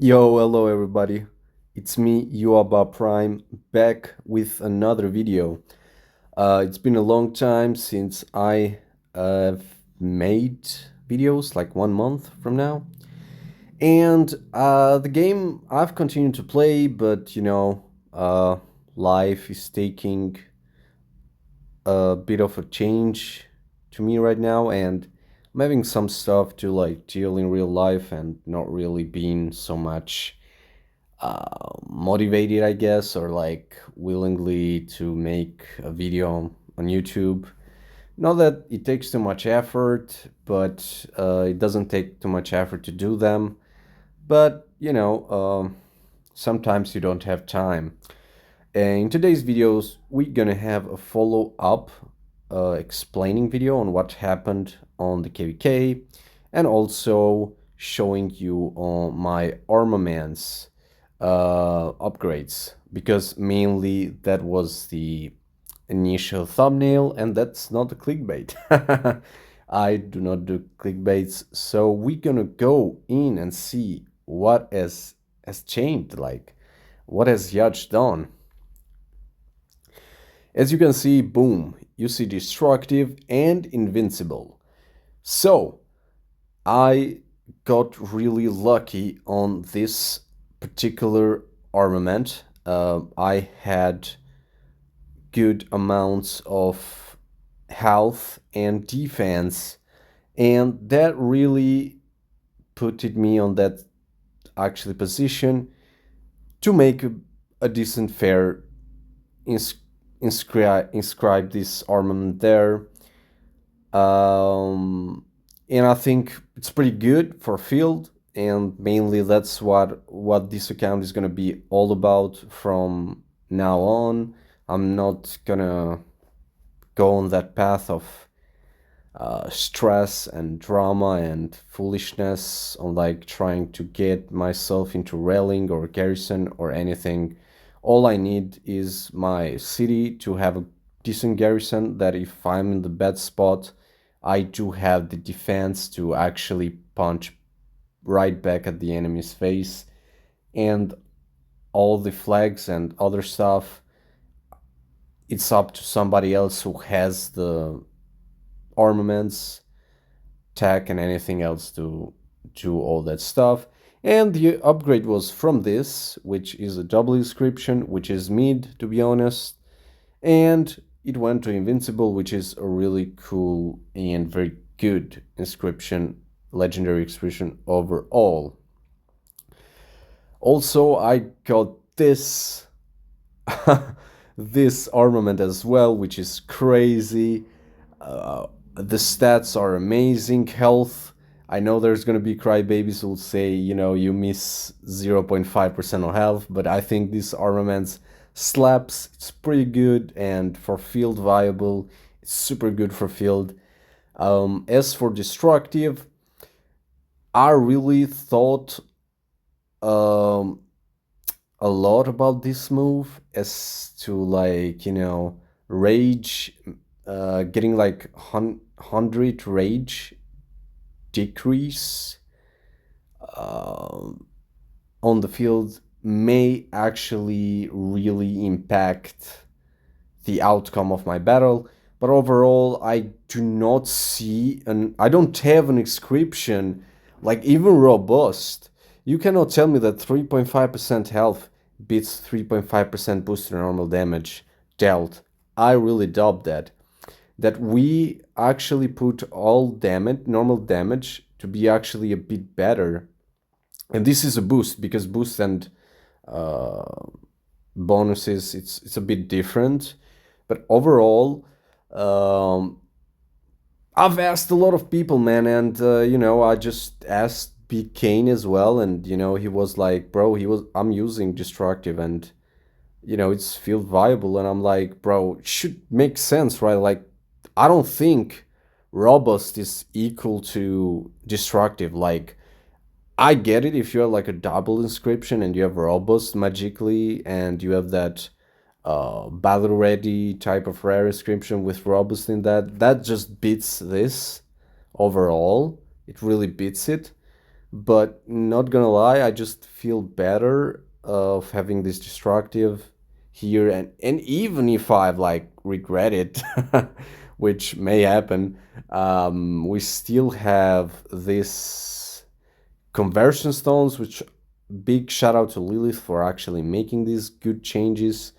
Yo, hello everybody. It's me, Yuaba Prime, back with another video. It's been a long time since I have made videos, like 1 month from now. And the game I've continued to play, but life is taking a bit of a change to me right now, and I'm having some stuff to like deal in real life and not really being so much motivated, I guess, or like willingly to make a video on YouTube. Not that it takes too much effort, but it doesn't take too much effort to do them. But sometimes you don't have time. And in today's videos, we're gonna have a follow-up explaining video on what happened on the KvK, and also showing you on my armaments upgrades, because mainly that was the initial thumbnail, and that's not a clickbait. I do not do clickbaits, so we're gonna go in and see what has changed, like what has Yacht done. As you can see, boom, you see destructive and invincible. So I got really lucky on this particular armament. I had good amounts of health and defense, and that really put me on that actually position to make a decent fair inscribe this armament there. And I think it's pretty good for field, and mainly that's what this account is gonna be all about from now on. I'm not gonna go on that path of stress and drama and foolishness on like trying to get myself into railing or garrison or anything. All I need is my city to have a decent garrison, that if I'm in the bad spot, I do have the defense to actually punch right back at the enemy's face. And all the flags and other stuff, it's up to somebody else who has the armaments, tech, and anything else to do all that stuff. And the upgrade was from this, which is a double inscription, which is mid, to be honest. And it went to Invincible, which is a really cool and very good inscription, legendary inscription overall. Also, I got this this armament as well, which is crazy. The stats are amazing. Health. I know there's gonna be crybabies who'll say, you miss 0.5% of health, but I think this armament slaps. It's pretty good, and for field viable, it's super good for field. As for destructive, I really thought um, a lot about this move, as to like rage, getting like 100 rage decrease on the field may actually really impact the outcome of my battle. But overall, I do not see, and I don't have an inscription like even robust. You cannot tell me that 3.5% health beats 3.5% boost to normal damage dealt. I really doubt that. That we actually put all damage, normal damage, to be actually a bit better. And this is a boost, because boost and uh, bonuses, it's a bit different. But overall, um, I've asked a lot of people, man, and I just asked Big Kane as well, and he was like, bro, I'm using destructive, and it's field viable, and I'm like, bro, it should make sense, right? Like, I don't think robust is equal to destructive. Like, I get it if you have like a double inscription and you have robust magically, and you have that battle ready type of rare inscription with robust in that just beats this overall. It really beats it. but not gonna lie, I just feel better of having this destructive here, and even if I've like regret it, which may happen, we still have this conversion stones, which big shout out to Lilith for actually making these good changes,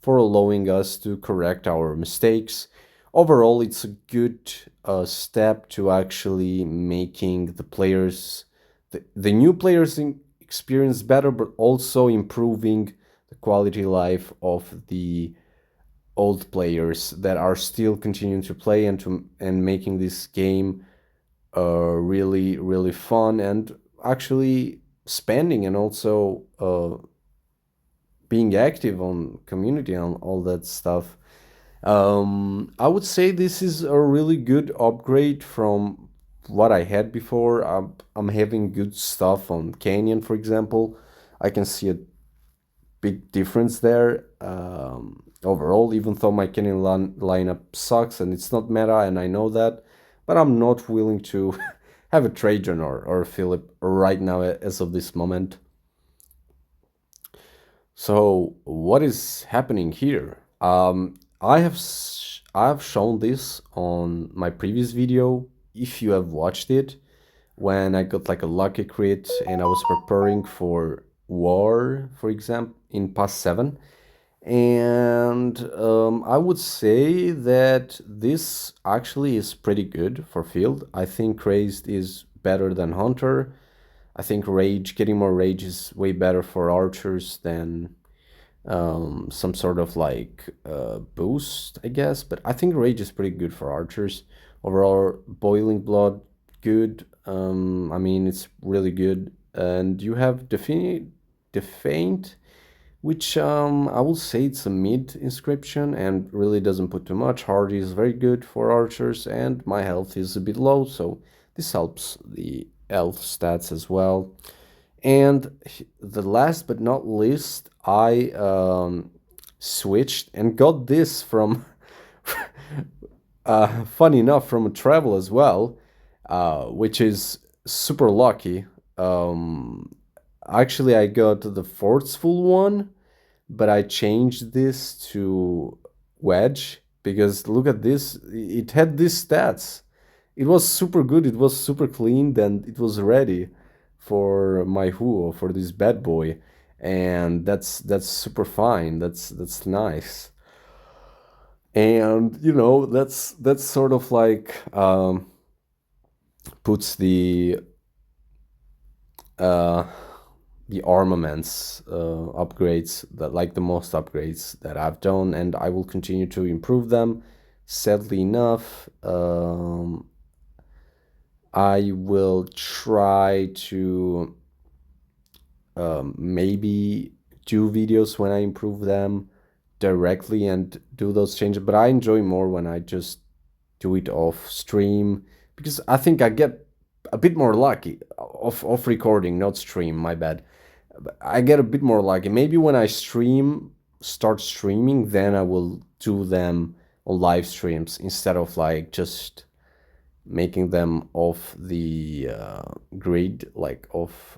for allowing us to correct our mistakes. Overall, it's a good step to actually making the players, the new players experience better, but also improving the quality life of the old players that are still continuing to play, and making this game really really fun, and actually spending, and also being active on community and all that stuff. I would say this is a really good upgrade from what I had before. I'm having good stuff on Canyon, for example. I can see a big difference there, overall, even though my Canyon lineup sucks and it's not meta, and I know that, but I'm not willing to have a Trajan or a Philip right now as of this moment. So what is happening here? I have shown this on my previous video. If you have watched it, when I got like a lucky crit and I was preparing for war, for example, in past 7, and I would say that this actually is pretty good for field. I think Crazed is better than Hunter. I think Rage, getting more Rage is way better for archers than some sort of like boost, I guess. But I think Rage is pretty good for archers. Overall, Boiling Blood, good. I mean, it's really good. And you have Defaint, which I will say it's a mid inscription and really doesn't put too much. Hardy is very good for archers, and my health is a bit low, so this helps the elf stats as well. And the last but not least, I switched and got this from, funny enough, from a travel as well, which is super lucky. Actually, I got the forceful one, but I changed this to wedge because look at this. It had these stats. It was super good. It was super clean. Then it was ready for my Huo, for this bad boy, and that's super fine. That's nice. And that's sort of like puts uh, the armaments upgrades, that like the most upgrades that I've done, and I will continue to improve them. Sadly enough, I will try to maybe do videos when I improve them directly and do those changes, but I enjoy more when I just do it off stream, because I think I get a bit more lucky off recording, not stream, my bad. I get a bit more lucky. Maybe when I start streaming, then I will do them on live streams instead of like just making them off the grid, like off,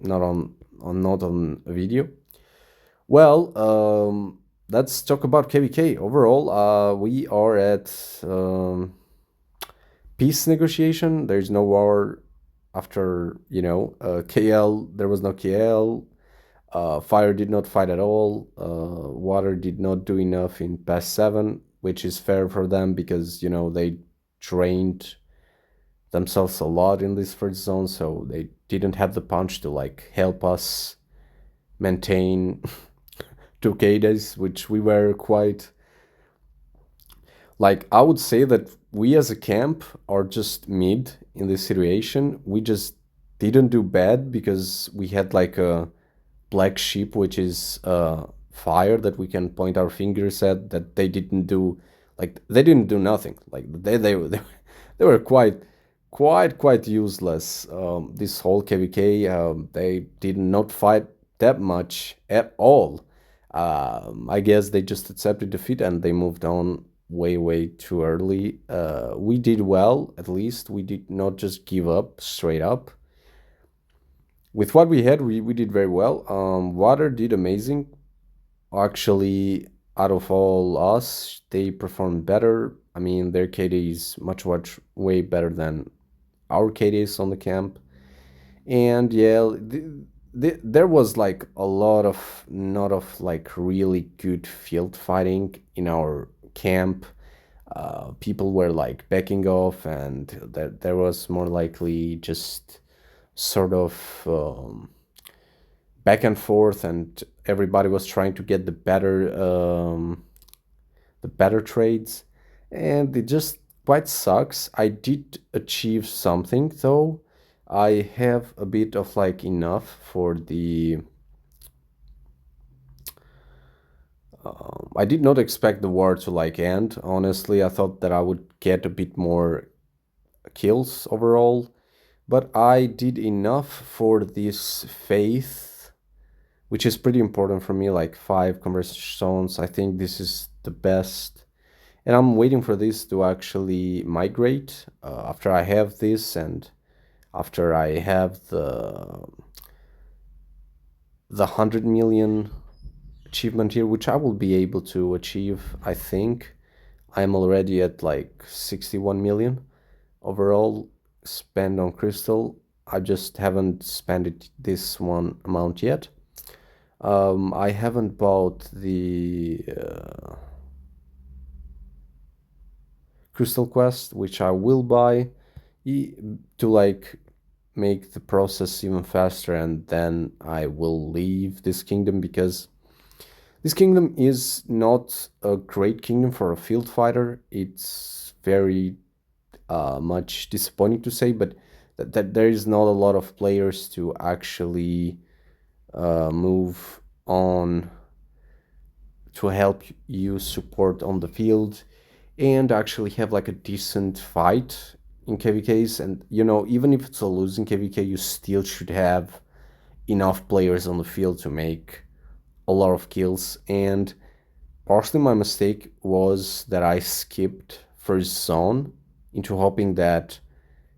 not on a video. Well, let's talk about KvK. Overall, we are at peace negotiation. There's no war after, KL. There was no KL. Fire did not fight at all. Water did not do enough in past 7, which is fair for them because, they trained themselves a lot in this first zone, so they didn't have the punch to like help us maintain 2K days, which we were quite, like, I would say that we as a camp are just mid in this situation. We just didn't do bad because we had like a black sheep, which is fire that we can point our fingers at, that they didn't do, like they didn't do nothing. Like they were quite useless. This whole KvK, they did not fight that much at all. I guess they just accepted defeat and they moved on way too early. We did well, at least we did not just give up straight up. with what we had, we did very well. Water did amazing. Actually, out of all us, they performed better. I mean, their KD is much way better than our KDs on the camp. And yeah, there was like a lot of not of like really good field fighting in our camp. People were like backing off, and there was more likely just sort of back and forth, and everybody was trying to get the better trades, and it just quite sucks. I did achieve something though. I have a bit of like enough for the. I did not expect the war to like end. Honestly, I thought that I would get a bit more kills overall, but I did enough for this faith, which is pretty important for me, like 5 conversion zones. I think this is the best. And I'm waiting for this to actually migrate after I have this, and after I have the 100 million achievement here, which I will be able to achieve. I think I'm already at like 61 million overall spend on crystal. I just haven't spent this one amount yet. I haven't bought the crystal quest, which I will buy to like make the process even faster, and then I will leave this kingdom, because this kingdom is not a great kingdom for a field fighter. It's very much disappointing to say, but that there is not a lot of players to actually move on to help you support on the field and actually have like a decent fight in KvKs. And you know, even if it's a losing KvK, you still should have enough players on the field to make a lot of kills. And partially my mistake was that I skipped first zone into hoping that,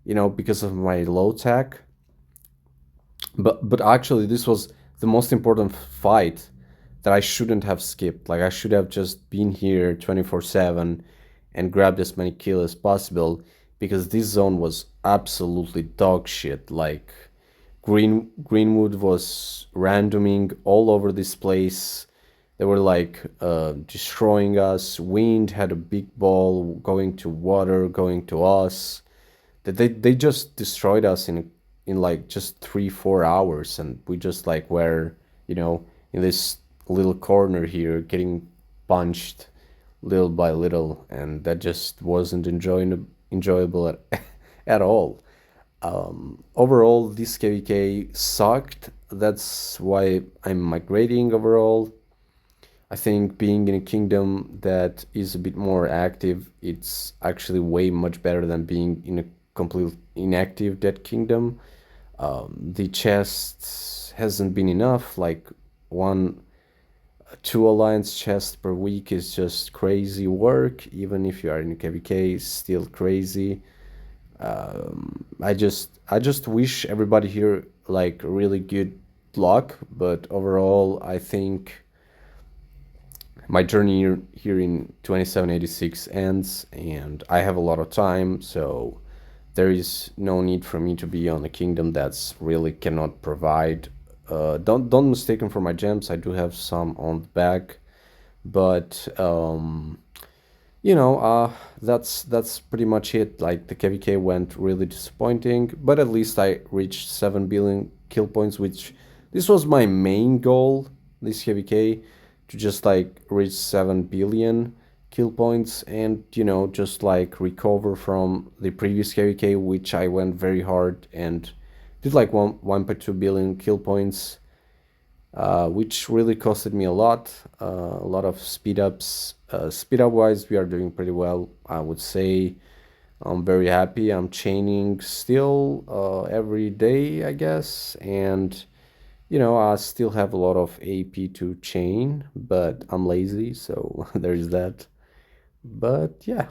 you know, because of my low tech. But actually this was the most important fight that I shouldn't have skipped. Like I should have just been here 24/7 and grabbed as many kills as possible, because this zone was absolutely dog shit. Like Greenwood was randoming all over this place. They were like destroying us. Wind had a big ball going to water, going to us. That they just destroyed us in like just 3 4 hours, and we just like were, you know, in this little corner here getting punched little by little, and that just wasn't enjoyable at all. Overall, this KvK sucked. That's why I'm migrating overall. I think being in a kingdom that is a bit more active, it's actually way much better than being in a complete inactive dead kingdom. The chest hasn't been enough. Like one, two alliance chests per week is just crazy work. Even if you are in KvK, it's still crazy. I just wish everybody here like really good luck. But overall, I think my journey here in 2786 ends, and I have a lot of time, so there is no need for me to be on a kingdom that's really cannot provide. Don't mistake them for my gems. I do have some on the back, but you know, that's pretty much it. Like the KvK went really disappointing, but at least I reached 7 billion kill points, which this was my main goal. This KvK, to just like reach 7 billion kill points, and you know, just like recover from the previous KvK, which I went very hard and did like 1.2 billion kill points, which really costed me a lot of speed ups. Speed up wise, we are doing pretty well, I would say. I'm very happy. I'm chaining still every day, I guess, and you know, I still have a lot of AP to chain, but I'm lazy, so there's that. But yeah,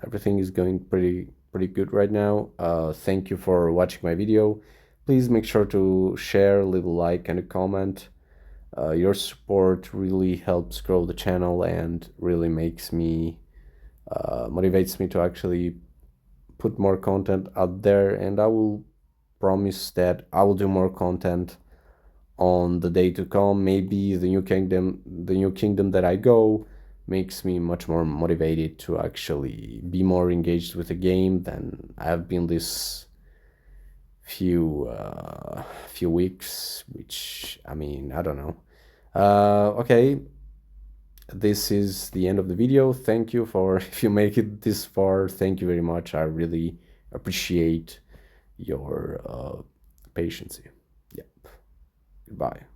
everything is going pretty good right now. Thank you for watching my video. Please make sure to share, leave a like and a comment. Your support really helps grow the channel and really makes me motivates me to actually put more content out there, and I will promise that I will do more content on the day to come. Maybe the new kingdom that I go makes me much more motivated to actually be more engaged with the game than I have been this few weeks, which, I mean, I don't know. Okay, this is the end of the video. Thank you for, if you make it this far, thank you very much. I really appreciate your patience. Yep. Goodbye.